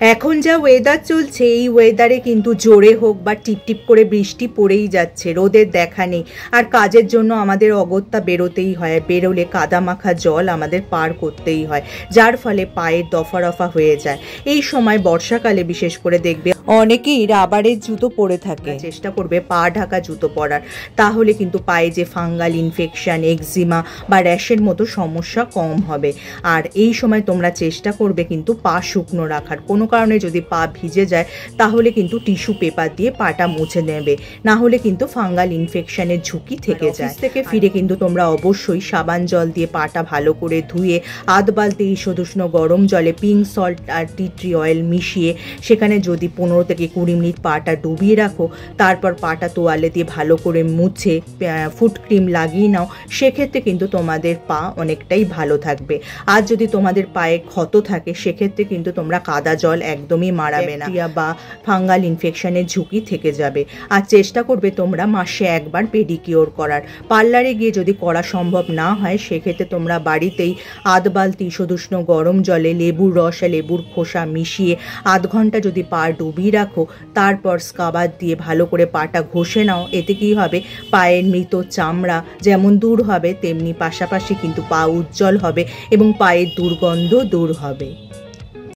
এখন যা ওয়েদার চলছে, এই ওয়েদারে কিন্তু জোরে হোক বা টিপটিপ করে বৃষ্টি পড়েই যাচ্ছে, রোদের দেখা নেই। আর কাজের জন্য আমাদের অগত্যা বেরোতেই হয়, বেরোলে কাদা মাখা জল আমাদের পার করতেই হয়, যার ফলে পায়ের দফা রফা হয়ে যায়। এই সময় বর্ষাকালে বিশেষ করে দেখবে অনেকেই রাবারের জুতো পরে থাকে। চেষ্টা করবে পা ঢাকা জুতো পরার, তাহলে কিন্তু পায়ে যে ফাঙ্গাল ইনফেকশন, এক্সিমা বা র্যাশের মতো সমস্যা কম হবে। আর এই সময় তোমরা চেষ্টা করবে কিন্তু পা শুকনো রাখার। কোনো কারণে যদি পা ভিজে যায় তাহলে কিন্তু টিস্যু পেপার দিয়ে পাটা মুছে নেবে, না হলে কিন্তু ফাঙ্গাল ইনফেকশনের ঝুঁকি থেকে যায়। থেকে ফিরে কিন্তু তোমরা অবশ্যই সাবান জল দিয়ে পাটা ভালো করে ধুয়ে আধ বালতি ঈষদুষ্ণ গরম জলে পিঙ্ক সল্ট আর টি ট্রি অয়েল মিশিয়ে সেখানে যদি 15 থেকে 20 মিনিট পাটা ডুবিয়ে রাখো, তারপর পাটা তোয়ালে দিয়ে ভালো করে মুছে ফুট ক্রিম লাগিয়ে নাও, সেক্ষেত্রে কিন্তু তোমাদের পা অনেকটাই ভালো থাকবে। আর যদি তোমাদের পায়ে ক্ষত থাকে সেক্ষেত্রে কিন্তু তোমরা কাদা জল একদমই মারাবে না, বা ফাঙ্গাল ইনফেকশনের ঝুঁকি থেকে যাবে। আর চেষ্টা করবে তোমরা মাসে একবার পেডিকিওর করার। পার্লারে গিয়ে যদি করা সম্ভব না হয় সেক্ষেত্রে তোমরা বাড়িতেই আধ বালতি ঈষদুষ্ণ গরম জলে লেবুর রস আর লেবুর খোসা মিশিয়ে আধ ঘন্টা যদি পা ডুবিয়ে রাখো, তারপর স্কাবার দিয়ে ভালো করে পাটা ঘষে নাও। এতে কি হবে, পায়ের মৃত চামড়া যেমন দূর হবে, তেমনি পাশাপাশি কিন্তু পা উজ্জ্বল হবে এবং পায়ের দুর্গন্ধ দূর হবে।